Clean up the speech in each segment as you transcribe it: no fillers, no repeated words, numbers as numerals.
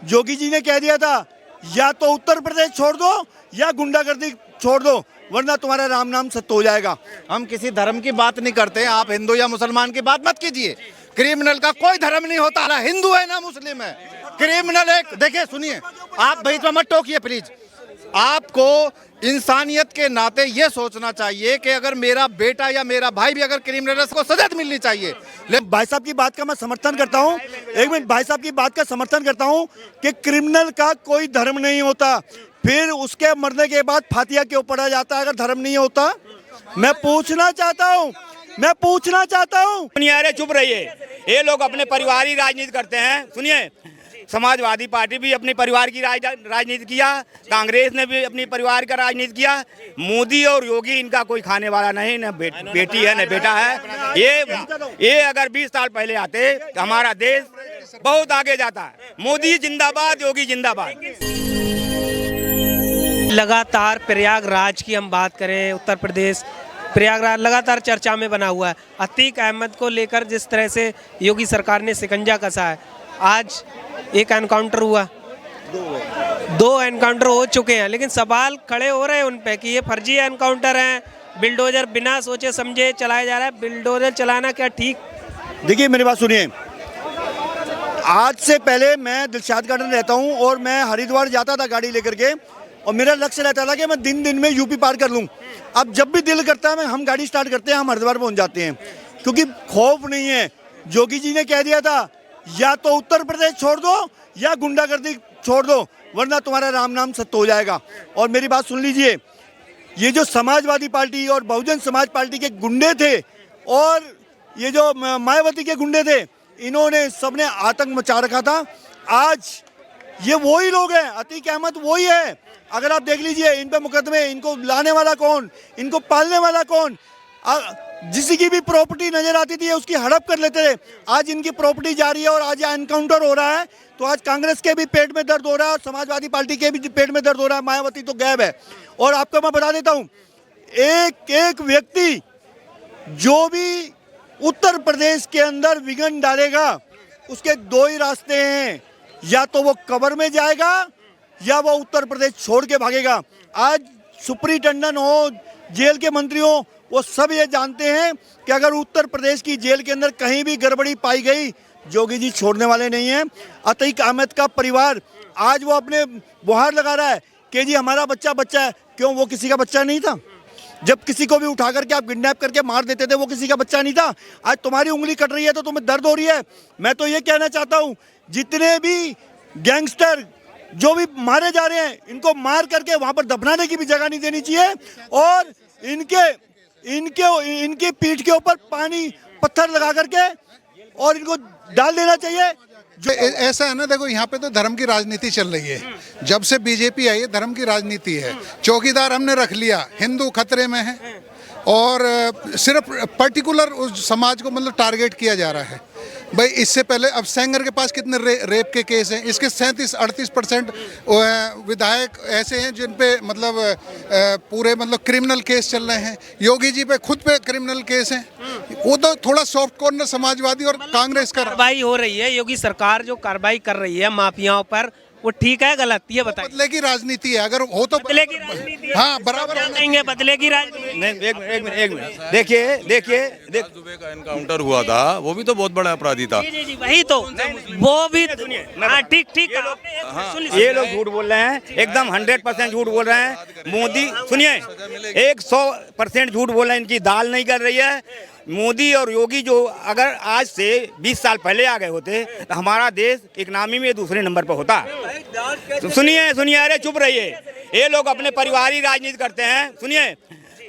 जोगी जी ने कह दिया था या तो उत्तर प्रदेश छोड़ दो या गुंडागर्दी छोड़ दो, वरना तुम्हारा राम नाम सत्य हो जाएगा। हम किसी धर्म की बात नहीं करते हैं, आप हिंदू या मुसलमान की बात मत कीजिए। क्रिमिनल का कोई धर्म नहीं होता, ना हिंदू है ना मुस्लिम है। क्रिमिनल एक, देखिए सुनिए, आप बीच में मत टोकिए प्लीज। आपको इंसानियत के नाते ये सोचना चाहिए कि अगर मेरा बेटा या मेरा भाई भी अगर क्रिमिनल है उसको सजा मिलनी चाहिए। भाई साहब की बात का मैं समर्थन करता हूँ, एक मिनट, भाई साहब की बात का समर्थन करता हूँ कि क्रिमिनल का कोई धर्म नहीं होता, फिर उसके मरने के बाद फातिया क्यों पढ़ा जाता है अगर धर्म नहीं होता? मैं पूछना चाहता हूँ। सुनिए, अरे चुप रहिए, ये लोग अपने परिवार की राजनीति करते हैं। सुनिए, समाजवादी पार्टी भी अपने परिवार की राजनीति किया, कांग्रेस ने भी अपनी परिवार का राजनीति किया। मोदी और योगी इनका कोई खाने वाला नहीं, न बेटी है न बेटा है। ये अगर 20 साल पहले आते तो हमारा देश बहुत आगे जाता। मोदी जिंदाबाद, योगी जिंदाबाद। लगातार प्रयागराज की हम बात करें, उत्तर प्रदेश प्रयागराज लगातार चर्चा में बना हुआ है। अतीक अहमद को लेकर जिस तरह से योगी सरकार ने शिकंजा कसा है, आज एक एनकाउंटर हुआ, दो एनकाउंटर हो चुके हैं, लेकिन सवाल खड़े हो रहे हैं उन पे कि ये फर्जी एनकाउंटर हैं, बिल्डोजर बिना सोचे समझे चलाया जा रहा है। बिल्डोजर चलाना क्या ठीक? देखिए मेरी बात सुनिए, आज से पहले मैं दिलशाद गार्डन रहता हूँ और मैं हरिद्वार जाता था गाड़ी लेकर के, और मेरा लक्ष्य रहता था कि मैं दिन में यूपी पार कर लूँ। अब जब भी दिल करता है हम गाड़ी स्टार्ट करते हैं, हम हरिद्वार पहुँच जाते हैं, क्योंकि खौफ नहीं है। जोगी जी ने कह दिया था या तो उत्तर प्रदेश छोड़ दो या गुंडागर्दी छोड़ दो, वरना तुम्हारा राम नाम सत्य हो जाएगा। और मेरी बात सुन लीजिए, ये जो समाजवादी पार्टी और बहुजन समाज पार्टी के गुंडे थे और ये जो मायावती के गुंडे थे, इन्होंने सबने आतंक मचा रखा था। आज ये वही लोग हैं, अतीक अहमद वही है। अगर आप देख लीजिए इन पे मुकदमे, इनको लाने वाला कौन, इनको पालने वाला कौन? जिसी की भी प्रॉपर्टी नजर आती थी उसकी हड़प कर लेते थे। आज इनकी प्रॉपर्टी जा रही है और आज एनकाउंटर हो रहा है, तो आज कांग्रेस के भी पेट में दर्द हो रहा है और समाजवादी पार्टी के भी पेट में दर्द हो रहा है। मायावती तो गायब है। और आपको मैं बता देता हूँ, एक व्यक्ति जो भी उत्तर प्रदेश के अंदर विघन डालेगा, उसके दो ही रास्ते हैं, या तो वो कब्र में जाएगा या वो उत्तर प्रदेश छोड़ के भागेगा। आज सुप्रिंटेंडेंट हो, जेल के मंत्री हो, वो सब ये जानते हैं कि अगर उत्तर प्रदेश की जेल के अंदर कहीं भी गड़बड़ी पाई गई, जोगी जी छोड़ने वाले नहीं हैं। अतीक अहमद का परिवार आज वो अपने गुहार लगा रहा है कि जी हमारा बच्चा है। क्यों? वो किसी का बच्चा नहीं था। जब किसी को भी उठा करके आप किडनैप करके मार देते थे, वो किसी का बच्चा नहीं था। आज तुम्हारी उंगली कट रही है तो तुम्हें दर्द हो रही है। मैं तो ये कहना चाहता हूँ, जितने भी गैंगस्टर जो भी मारे जा रहे हैं, इनको मार करके वहां पर दफनाने की भी जगह नहीं देनी चाहिए, और इनके पीठ के ऊपर पानी पत्थर लगा करके और इनको डाल देना चाहिए। जो ऐसा है ना, देखो यहाँ पे तो धर्म की राजनीति चल रही है। जब से बीजेपी आई है धर्म की राजनीति है। चौकीदार हमने रख लिया, हिंदू खतरे में है, और सिर्फ पर्टिकुलर उस समाज को मतलब टारगेट किया जा रहा है। भाई इससे पहले अब सेंगर के पास कितने रेप के केस हैं, इसके 37-38% विधायक ऐसे हैं जिन पे मतलब पूरे मतलब क्रिमिनल केस चल रहे हैं। योगी जी पे खुद पे क्रिमिनल केस हैं। वो तो थोड़ा सॉफ्ट कॉर्नर समाजवादी और कांग्रेस का कार्रवाई हो रही है। योगी सरकार जो कार्रवाई कर रही है माफियाओं पर, वो ठीक है गलत, ये बताइए। बदले की राजनीति है, अगर हो तो बदले की राजनीति, हाँ बराबर कहेंगे बदले की राजनीति। नहीं, एक मिनट देखिए, दुबे का एनकाउंटर हुआ था, वो भी तो बहुत बड़ा अपराधी था। जी, वही तो, वो भी ठीक। ये लोग झूठ बोल रहे हैं, एकदम 100% झूठ बोल रहे हैं। मोदी, सुनिए, 100% झूठ बोल रहे हैं, इनकी दाल नहीं कर रही है। मोदी और योगी जो अगर आज से 20 साल पहले आ गए होते तो हमारा देश इकोनॉमी में दूसरे नंबर पर होता। सुनिए, अरे चुप रहिए, ये लोग अपने परिवार की राजनीति करते हैं। सुनिए,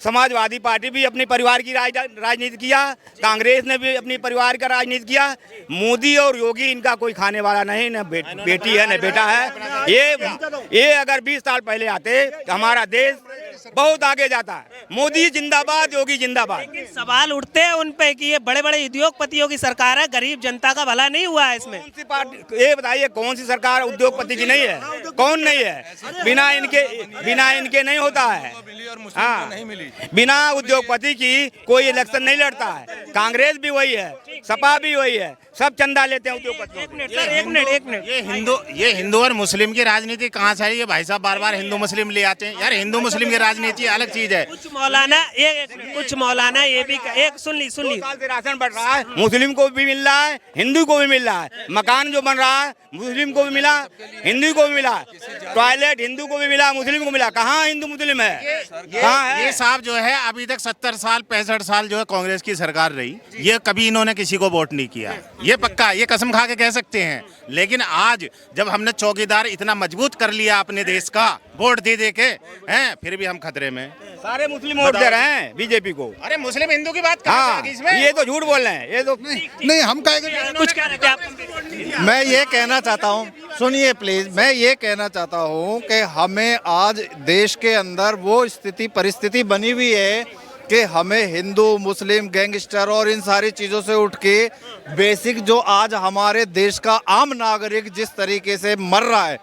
समाजवादी पार्टी भी अपने परिवार की राजनीति किया, कांग्रेस ने भी अपनी परिवार का राजनीति किया। मोदी और योगी इनका कोई खाने वाला नहीं, न बेटी है न बेटा है। ये अगर 20 साल पहले आते तो हमारा देश बहुत आगे जाता है। मोदी जिंदाबाद, योगी जिंदाबाद। सवाल उठते हैं उन पे कि ये बड़े बड़े उद्योगपतियों की सरकार है, गरीब जनता का भला नहीं हुआ है इसमें। कौन सी पार्टी, ये बताइए, कौन सी सरकार उद्योगपति की नहीं है? कौन नहीं है? बिना इनके नहीं होता है। हाँ, बिना उद्योगपति की कोई इलेक्शन नहीं लड़ता है। कांग्रेस भी वही है, सपा भी वही है, सब चंदा लेते हैं उद्योगपतियों से। एक मिनट ये हिंदू और मुस्लिम की राजनीति कहाँ से आई? ये भाई साहब बार बार हिंदू मुस्लिम ले आते हैं यार। हिंदू मुस्लिम की राजनीति अलग चीज है। कुछ मौलाना ये भी एक सुन ली साल से राशन बढ़ रहा है, मुस्लिम को भी मिल रहा है, हिंदू को भी मिल रहा है। मकान जो बन रहा है मुस्लिम को भी मिला, हिंदू को भी मिला। टॉयलेट हिंदू को भी मिला, मुस्लिम को मिला। कहाँ हिंदू मुस्लिम है? कहाँ है? ये साहब जो है अभी तक 70 साल 65 साल जो है कांग्रेस की सरकार रही, ये कभी इन्होंने किसी को वोट नहीं किया। ये पक्का, ये कसम खा के कह सकते हैं। लेकिन आज जब हमने चौकीदार इतना मजबूत कर लिया अपने देश का वोट दे के हैं, फिर भी हम खतरे में। सारे मुस्लिम वोट दे रहे हैं बीजेपी को। अरे मुस्लिम हिंदू की बात हाँ, इसमें ये तो झूठ बोल रहे हैं। ये तो नहीं हम कहेंगे। कुछ कह रहे थे आप? मैं ये कहना चाहता हूँ, सुनिए प्लीज, मैं ये कहना चाहता हूँ कि हमें आज देश के अंदर वो परिस्थिति बनी हुई है कि हमें हिंदू मुस्लिम गैंगस्टर और इन सारी चीज़ों से उठ के बेसिक जो आज हमारे देश का आम नागरिक जिस तरीके से मर रहा है,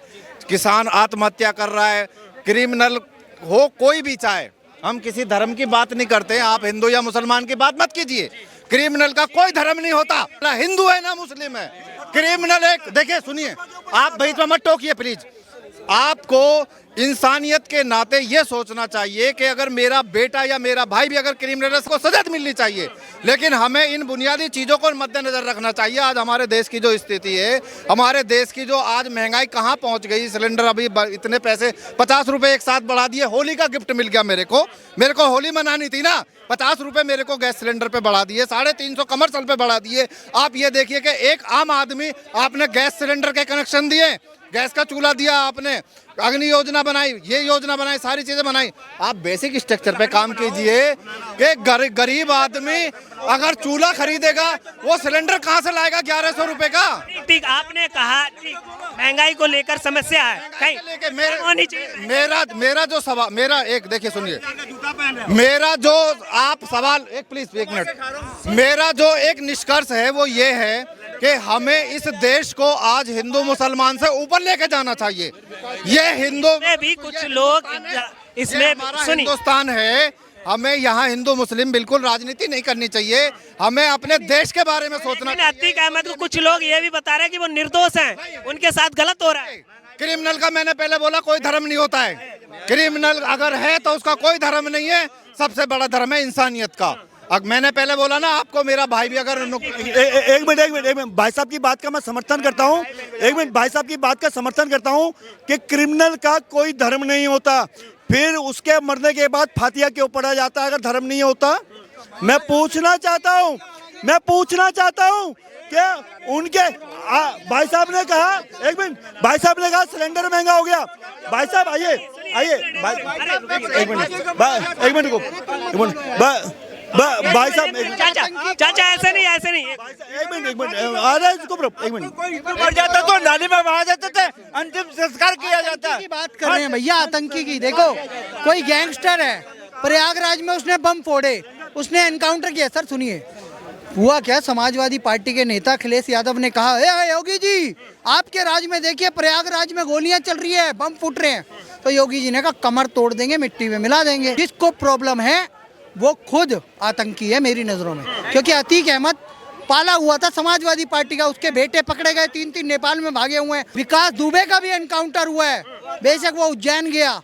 किसान आत्महत्या कर रहा है, क्रिमिनल हो कोई भी चाहे, हम किसी धर्म की बात नहीं करते हैं, आप हिंदू या मुसलमान की बात मत कीजिए। क्रिमिनल का कोई धर्म नहीं होता, ना हिंदू है ना मुस्लिम है। क्रिमिनल एक, देखिए सुनिए, आप बीच में मत टोकिए प्लीज। आपको इंसानियत के नाते ये सोचना चाहिए कि अगर मेरा बेटा या मेरा भाई भी अगर क्रिमिनल है, उसको सजा मिलनी चाहिए। लेकिन हमें इन बुनियादी चीज़ों को मद्देनजर रखना चाहिए। आज हमारे देश की जो स्थिति है, हमारे देश की जो आज महंगाई कहाँ पहुँच गई, सिलेंडर अभी इतने पैसे 50 रुपये एक साथ बढ़ा दिए। होली का गिफ्ट मिल गया मेरे को होली मनानी थी ना, 50 रुपये मेरे को गैस सिलेंडर पे बढ़ा दिए, 350 कमर्शियल पे बढ़ा दिए। आप ये देखिए कि एक आम आदमी, आपने गैस सिलेंडर के कनेक्शन दिए, गैस का चूल्हा दिया, आपने अग्नि योजना बनाई, ये योजना बनाई, सारी चीजें बनाई। आप बेसिक स्ट्रक्चर पे काम कीजिए कि गरीब आदमी अगर चूल्हा खरीदेगा वो सिलेंडर कहाँ से लाएगा 1100 रुपए का? ठीक, आपने कहा महंगाई को लेकर समस्या है लेके मेरा जो सवाल, मेरा एक देखिए सुनिए, मेरा जो आप सवाल, एक प्लीज एक मिनट, मेरा जो एक निष्कर्ष है वो ये है कि हमें इस देश को आज हिंदू मुसलमान से ऊपर लेके जाना चाहिए। ये हिंदू में भी कुछ लोग इसमें सुनिए, हिंदुस्तान है, हमें यहाँ हिंदू मुस्लिम बिल्कुल राजनीति नहीं करनी चाहिए। हमें अपने देश के बारे में सोचना। अतीक अहमद को कुछ लोग ये भी बता रहे हैं कि वो निर्दोष हैं, उनके साथ गलत हो रहा है। क्रिमिनल का मैंने पहले बोला कोई धर्म नहीं होता है। क्रिमिनल अगर है तो उसका कोई धर्म नहीं है, सबसे बड़ा धर्म है इंसानियत का। अब मैंने पहले बोला ना आपको, मेरा भाई भी अगर एक मिनट भाई साहब की बात का मैं समर्थन करता हूँ। एक मिनट भाई साहब की बात का समर्थन करता हूँ कि क्रिमिनल का कोई धर्म नहीं होता, फिर उसके मरने के बाद फातिया क्यों पढ़ा जाता है अगर धर्म नहीं होता? मैं पूछना चाहता हूँ कि उनके भाई साहब ने कहा, एक मिनट, भाई साहब ने कहा सिलेंडर महंगा हो गया। भाई साहब आइए एक मिनट भाई साहब, चाचा ऐसे नहीं एक मिनट आ रहा है इसको, एक मिनट मर जाता तो नाली में बहा जाते थे, अंतिम संस्कार किया जाता। की बात कर रहे हैं भैया, आतंकी की। देखो कोई गैंगस्टर है, प्रयागराज में उसने बम फोड़े, उसने एनकाउंटर किया। सर सुनिए, हुआ क्या, समाजवादी पार्टी के नेता अखिलेश यादव ने कहा, ए योगी जी आपके राज में देखिए प्रयागराज में गोलियां चल रही है, बम फूट रहे हैं। तो योगी जी ने कहा कमर तोड़ देंगे, मिट्टी में मिला देंगे। जिसको प्रॉब्लम है वो खुद आतंकी है मेरी नजरों में, क्योंकि अतीक अहमद पाला हुआ था समाजवादी पार्टी का, उसके बेटे पकड़े गए, 3 नेपाल में भागे हुए हैं। विकास दुबे का भी एनकाउंटर हुआ है, बेशक वो उज्जैन गया।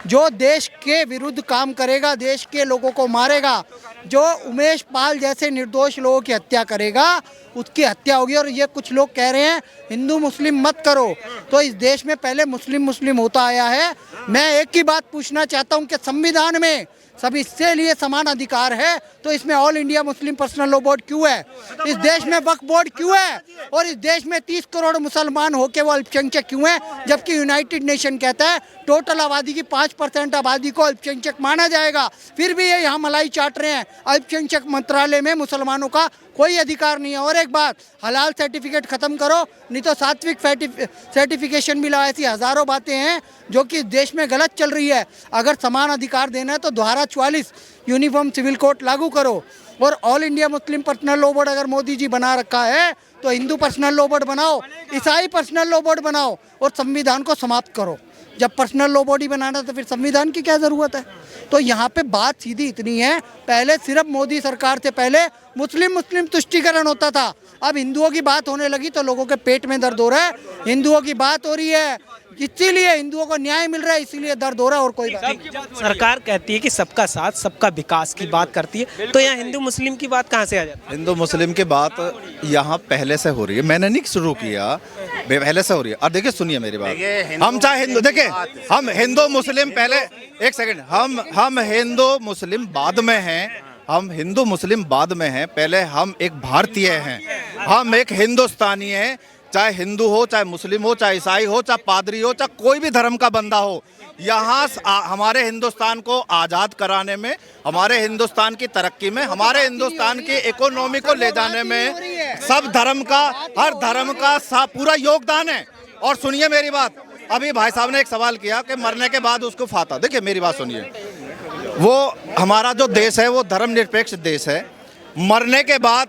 जो देश के विरुद्ध काम करेगा, देश के लोगों को मारेगा, जो उमेश पाल जैसे निर्दोष लोगों की हत्या करेगा, उसकी हत्या होगी। और ये कुछ लोग कह रहे हैं हिंदू मुस्लिम मत करो, तो इस देश में पहले मुस्लिम होता आया है। मैं एक ही बात पूछना चाहता हूँ कि संविधान में सभी से लिए समान अधिकार है, तो इसमें all India Muslim personal law board क्यों है? इस देश में वक्फ बोर्ड क्यों है? और इस देश में 30 करोड़ मुसलमान होके वो अल्पसंख्यक क्यों है? जबकि यूनाइटेड नेशन कहता है टोटल आबादी की 5% आबादी को अल्पसंख्यक माना जाएगा। फिर भी ये यहाँ मलाई चाट रहे हैं, अल्पसंख्यक मंत्रालय में मुसलमानों का कोई अधिकार नहीं है। और एक बात, हलाल सर्टिफिकेट खत्म करो, नहीं तो सात्विक सर्टिफिकेशन भी लाओ। ऐसी हजारों बातें हैं जो कि देश में गलत चल रही है। अगर समान अधिकार देना है तो धारा 44 यूनिफॉर्म सिविल कोड लागू करो। और all India Muslim personal law board अगर मोदी जी बना रखा है तो हिंदू पर्सनल लॉ बोर्ड बनाओ, ईसाई पर्सनल लॉ बोर्ड बनाओ और संविधान को समाप्त करो। जब पर्सनल लॉ बॉडी बनाना तो फिर संविधान की क्या ज़रूरत है? तो यहाँ पे बात सीधी इतनी है, पहले सिर्फ मोदी सरकार से पहले मुस्लिम तुष्टीकरण होता था, अब हिंदुओं की बात होने लगी तो लोगों के पेट में दर्द हो रहा है। हिंदुओं की बात हो रही है, इसीलिए हिंदुओं को न्याय मिल रहा है, इसीलिए दर्द हो रहा है और कोई बात नहीं। सरकार कहती है कि सबका साथ सबका विकास की बात करती है, तो यहाँ हिंदू मुस्लिम की बात कहाँ से आ जाती है? हिंदू मुस्लिम की बात यहाँ पहले से हो रही है, मैंने नहीं शुरू किया, पहले से हो रही है। और देखिए सुनिए मेरी बात, हम चाहे हिंदू, देखिए हम हिंदू मुस्लिम पहले, एक सेकंड, हम हिंदू मुस्लिम बाद में हैं, हम हिंदू मुस्लिम बाद में हैं, पहले हम एक भारतीय हैं, हम एक हिंदुस्तानी हैं, चाहे हिंदू हो, चाहे मुस्लिम हो, चाहे ईसाई हो, चाहे पादरी हो, चाहे कोई भी धर्म का बंदा हो, यहाँ हमारे हिंदुस्तान को आज़ाद कराने में, हमारे हिंदुस्तान की तरक्की में, हमारे हिंदुस्तान की इकोनॉमी को ले जाने में सब धर्म का, हर धर्म का पूरा योगदान है। और सुनिए मेरी बात, अभी भाई साहब ने एक सवाल किया कि मरने के बाद उसको फाता, देखिए मेरी बात सुनिए, वो हमारा जो देश है वो धर्मनिरपेक्ष देश है। मरने के बाद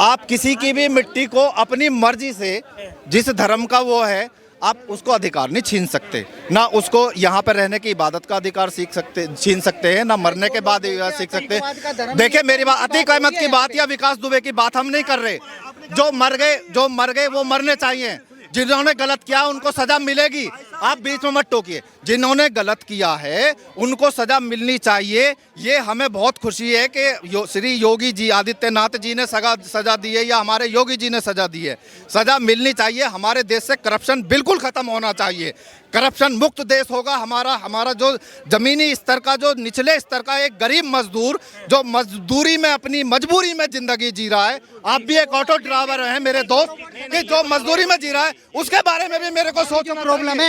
आप किसी की भी मिट्टी को अपनी मर्जी से, जिस धर्म का वो है, आप उसको अधिकार नहीं छीन सकते, ना उसको यहाँ पर रहने की इबादत का अधिकार छीन सकते हैं, ना मरने के बाद सीख सकते हैं। देखिए मेरी बात, अतीक अहमद की बात या विकास दुबे की बात हम नहीं कर रहे। जो मर गए वो मरने चाहिए, जिन्होंने गलत किया उनको सजा मिलेगी। आप बीच में मत टोकिए, जिन्होंने गलत किया है उनको सजा मिलनी चाहिए। ये हमें बहुत खुशी है कि श्री योगी जी आदित्यनाथ जी ने सजा दी है, या हमारे योगी जी ने सजा दी है। सजा मिलनी चाहिए। हमारे देश से करप्शन बिल्कुल खत्म होना चाहिए, करप्शन मुक्त देश होगा हमारा जो जमीनी स्तर का, जो निचले स्तर का एक गरीब मजदूर जो मजदूरी में अपनी मजबूरी में जिंदगी जी रहा है, आप भी एक ऑटो ड्राइवर हैं मेरे दोस्त, कि जो मजदूरी में जी रहा है उसके बारे में भी मेरे को सोचना प्रॉब्लम है।